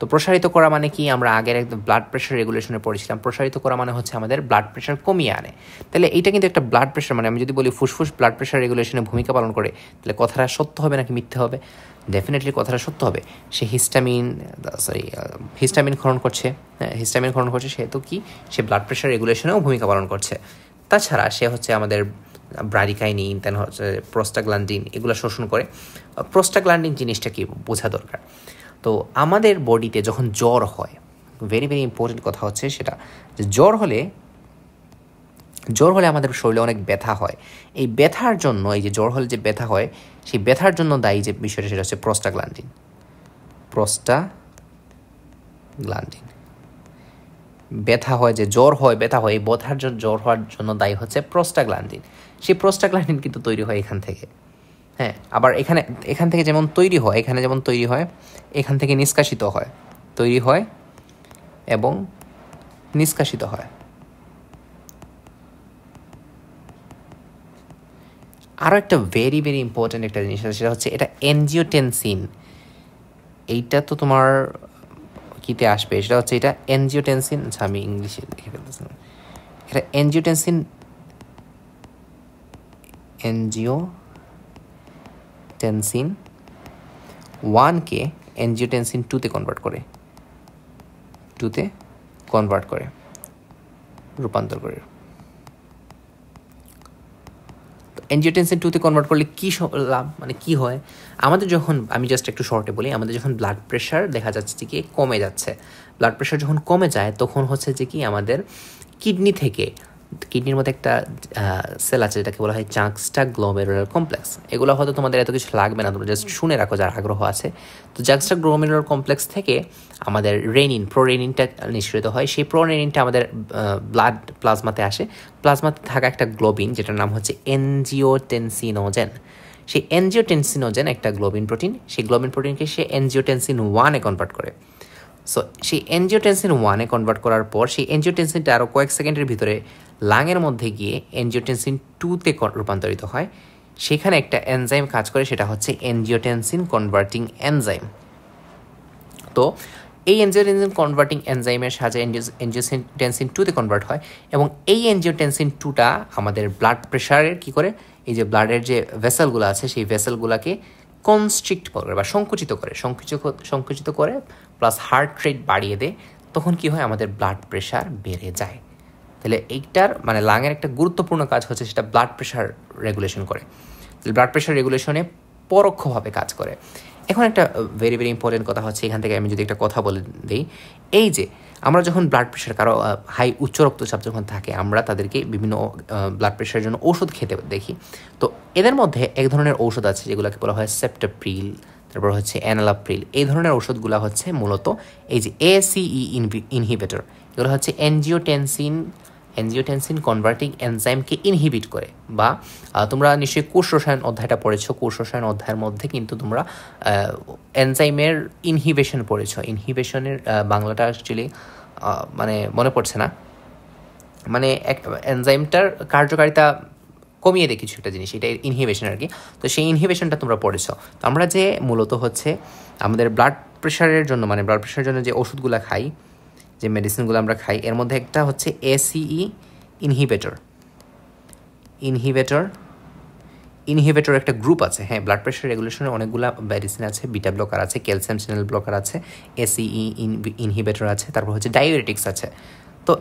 তো প্রসারিত করা মানে কি, আমরা আগের একদম ব্লাড প্রেশার রেগুলেশনে পড়েছিলাম, প্রসারিত করা মানে হচ্ছে আমাদের ব্লাড প্রেশার কমিয়ে আনে। তাহলে এইটা কিন্তু একটা ব্লাড প্রেশার, মানে আমি যদি বলি ফুসফুস ব্লাড প্রেশার রেগুলেশনে ভূমিকা পালন করে, তাহলে কথাটা সত্য হবে নাকি মিথ্যে হবে? ডেফিনেটলি কথাটা সত্য হবে। সে হিস্টামিন ক্ষরণ করছে, হিস্টামিন ক্ষরণ করছে, সে তো কি, সে ব্লাড প্রেশার রেগুলেশনেও ভূমিকা পালন করছে। তাছাড়া সে হচ্ছে আমাদের ব্রাডিকাইনিন, দেন হচ্ছে প্রোস্টাগ্ল্যান্ডিন, এগুলো শোষণ করে। প্রোস্টাগ্ল্যান্ডিন জিনিসটা কি বোঝা দরকার। তো আমাদের বডিতে যখন জ্বর হয়, ভেরি ভেরি ইম্পর্টেন্ট কথা হচ্ছে সেটা, যে জ্বর হলে আমাদের শরীরে অনেক ব্যথা হয়। এই ব্যথার জন্য, এই যে জ্বর হলে যে ব্যথা হয়, সেই ব্যথার জন্য দায়ী যে বিষয়টা, সেটা হচ্ছে প্রোস্টাগ্ল্যান্ডিন। ব্যথা হয়, যে জ্বর হয়, ব্যথা হয়, এই ব্যথার জন্য, জ্বর হওয়ার জন্য দায়ী হচ্ছে প্রোস্টাগ্ল্যান্ডিন। সেই প্রোস্টাগ্ল্যান্ডিন কিন্তু তৈরি হয় এখান থেকে। হ্যাঁ, আবার এখান থেকে যেমন তৈরি হয়, এখানে যেমন তৈরি হয়, এখান থেকে নিষ্কাশিত হয়, তৈরি হয় এবং নিষ্কাশিত হয়। আরও একটা ভেরি ভেরি ইম্পর্ট্যান্ট একটা জিনিস আছে, সেটা হচ্ছে এটা এনজিওটেনসিন। এইটা তো তোমার কিতে আসবে, সেটা হচ্ছে এটা এনজিওটেনসিন। আচ্ছা, আমি ইংলিশে লিখে ফেলতেছিলাম। এটা এনজিওটেনসিন 1কে এনজিওটেনসিন 2তে কনভার্ট করে, রূপান্তর করে। এনজিওটেনসিন 2তে কনভার্ট করলে কী লাভ, মানে কী হয় আমাদের, যখন আমি জাস্ট একটু শর্টে বলি, আমাদের যখন ব্লাড প্রেশার দেখা যাচ্ছে যে কি কমে যাচ্ছে, ব্লাড প্রেশার যখন কমে যায়, তখন হচ্ছে যে কি আমাদের কিডনির মধ্যে একটা সেল আছে যেটাকে বলা হয় জাক্সটাগ্লোমেরুলার কমপ্লেক্স। এগুলো হয়তো তোমাদের এত কিছু লাগবে না, তোমরা জাস্ট শুনে রাখো যার আগ্রহ আছে। তো জাক্সটাগ্লোমেরুলার কমপ্লেক্স থেকে আমাদের প্রোরেনিনটা নিঃসৃত হয়। সেই প্রোরেনিনটা আমাদের ব্লাড প্লাজমাতে আসে। প্লাজমাতে থাকা একটা গ্লোবিন, যেটার নাম হচ্ছে এনজিওটেনসিনোজেন। সেই এনজিওটেনসিনোজেন একটা গ্লোবিন প্রোটিন, সেই গ্লোবিন প্রোটিনকে সে এনজিওটেনসিন 1-এ কনভার্ট করে। সো সেই এনজিওটেনসিন 1-এ কনভার্ট করার পর, সেই এনজিওটেনসিনটা আরও কয়েক সেকেন্ডের ভিতরে লাংয়ের মধ্যে গিয়ে এনজিওটেনসিন 2-তে রূপান্তরিত হয়। সেখানে একটা এনজাইম কাজ করে, সেটা হচ্ছে এনজিওটেনসিন কনভার্টিং এনজাইম। তো এই এনজিওটেনসিন কনভার্টিং এনজাইমের সাহায্যে এনজিওটেনসিন 2-তে কনভার্ট হয়, এবং এই এনজিওটেনসিন 2টা আমাদের ব্লাড প্রেশারের কী করে, এই যে ব্লাডের যে ভেসেলগুলো আছে, সেই ভেসেলগুলোকে কনস্ট্রিক্ট করে বা সংকুচিত করে প্লাস হার্ট রেট বাড়িয়ে দেয়। তখন কি হয়, আমাদের ব্লাড প্রেশার বেড়ে যায়। তাহলে এইটার মানে লাংয়ের একটা গুরুত্বপূর্ণ কাজ হচ্ছে, সেটা ব্লাড প্রেশার রেগুলেশন করে। তাহলে ব্লাড প্রেশার রেগুলেশনে পরোক্ষভাবে কাজ করে। এখন একটা ভেরি ভেরি ইম্পর্টেন্ট কথা হচ্ছে, এখান থেকে আমি যদি একটা কথা বলে দিই, এই যে আমরা যখন ব্লাড প্রেশার কারো উচ্চ রক্তচাপ যখন থাকে, আমরা তাদেরকে বিভিন্ন ব্লাড প্রেশারের জন্য ওষুধ খেতে দেখি। তো এদের মধ্যে এক ধরনের ঔষধ আছে যেগুলোকে বলা হয় সেপ্টাপ্রিল, তারপর হচ্ছে এনালাপ্রিল। এই ধরনের ওষুধগুলো হচ্ছে মূলত এই যে ACE ইনহিবিটর, এগুলো হচ্ছে অ্যাঞ্জিওটেনসিন কনভার্টিং এনজাইমকে ইনহিবিট করে। বা তোমরা নিশ্চয়ই কোষ রসায়ন অধ্যায়টা পড়েছো, কোষ রসায়ন অধ্যায়ের মধ্যে কিন্তু তোমরা এনজাইমের ইনহিবিশন পড়েছো। ইনহিবিশনের বাংলাটা অ্যাকচুয়ালি মানে মনে পড়ছে না, মানে এক এনজাইমটার কার্যকারিতা কমিয়ে দেয় কিছু একটা জিনিস, এটা ইনহিবিশন আর কি। তো সেই ইনহিবিশনটা তোমরা পড়েছো। তো আমরা যে মূলত হচ্ছে আমাদের ব্লাড প্রেশারের জন্য, মানে ব্লাড প্রেশারের জন্য যে ওষুধগুলো খাই, যে মেডিসিনগুলো আমরা খাই, এর মধ্যে একটা হচ্ছে ACE ইনহিবিটর একটা গ্রুপ আছে। হ্যাঁ, ব্লাড প্রেশার রেগুলেশনের অনেকগুলো মেডিসিন আছে, বিটা ব্লকার আছে, ক্যালসিয়াম চ্যানেল ব্লকার আছে, ACE ইনহিবিটর আছে, তারপর হচ্ছে ডায়োরেটিক্স আছে। তো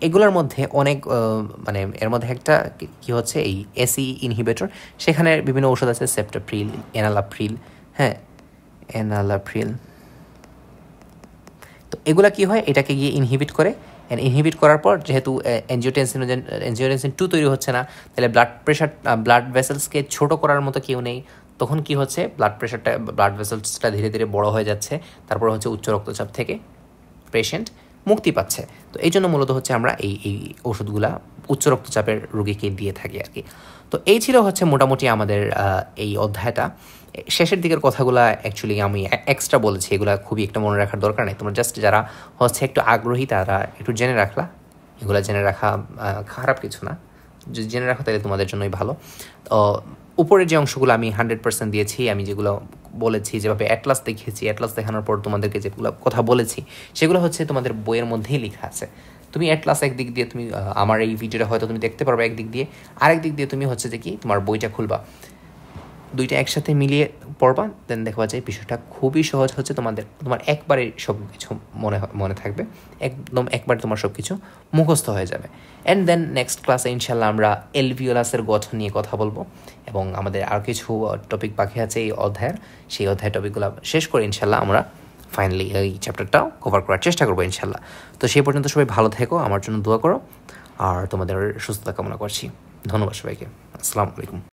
এগুলোর মধ্যে অনেক মানে এর মধ্যে একটা কি হচ্ছে এই ACE ইনহিবিটর, সেখানে বিভিন্ন ঔষধ আছে, সেপ্টাপ্রিল, এনালাপ্রিল। হ্যাঁ, এনালাপ্রিল। তো এগুলা কি হয়, এটাকে গিয়ে ইনহিবিট করে। ইনহিবিট করার পর যেহেতু এনজিওটেনসিন 2 তৈরি হচ্ছে না, তাহলে ব্লাড ভেসেলসকে ছোট করার মতো কেউ নেই। তখন কি হচ্ছে, ব্লাড ভেসেলসটা ধীরে ধীরে বড় হয়ে যাচ্ছে, তারপর হচ্ছে উচ্চ রক্তচাপ থেকে পেশেন্ট মুক্তি পাচ্ছে। তো এই জন্য মূলত হচ্ছে আমরা এই ওষুধগুলা উচ্চ রক্তচাপের রোগীকে দিয়ে থাকি আর কি। তো এই ছিল হচ্ছে মোটামুটি আমাদের এই অধ্যায়টা। শেষের দিকের কথাগুলো অ্যাকচুয়ালি আমি এক্সট্রা বলেছি, এগুলো খুবই একটা মনে রাখার দরকার নেই। তোমরা জাস্ট যারা হচ্ছে একটু আগ্রহী তারা একটু জেনে রাখলা, এগুলো জেনে রাখা খারাপ কিছু না, যদি জেনে রাখো তাহলে তোমাদের জন্যই ভালো। তো উপরের যে অংশগুলো আমি 100% দিয়েছি, আমি যেগুলো বলেছি, যেভাবে অ্যাটলাস দেখিয়েছি, অ্যাটলাস দেখানোর পর তোমাদেরকে যেগুলো কথা বলেছি সেগুলো হচ্ছে তোমাদের বইয়ের মধ্যেই লেখা আছে। তুমি অ্যাটলাস একদিক দিয়ে তুমি আমার এই ভিডিওটা হয়তো তুমি দেখতে পারবে একদিক দিয়ে, আরেক দিক দিয়ে তুমি হচ্ছে যে কি তোমার বইটা খুলবা, দুইটা একসাথে মিলিয়ে পড়বা, দেন দেখবা যে বিষয়টা খুবই সহজ হচ্ছে, তোমার একবারে সব কিছু মনে থাকবে, একদম একবার তোমার সব কিছু মুখস্থ হয়ে যাবে। অ্যান্ড দেন নেক্সট ক্লাসে ইনশাল্লাহ আমরা এলভিওলাসের গঠন নিয়ে কথা বলবো, এবং আমাদের আর কিছু টপিক বাকি আছে এই অধ্যায়ের, সেই অধ্যায়ের টপিকগুলো শেষ করে ইনশাল্লাহ আমরা ফাইনালি এই চ্যাপ্টারটাও কভার করার চেষ্টা করবো ইনশাল্লাহ। তো সেই পর্যন্ত সবাই ভালো থেকো, আমার জন্য দোয়া করো, আর তোমাদের সুস্থতা কামনা করছি। ধন্যবাদ সবাইকে। আসসালামু আলাইকুম।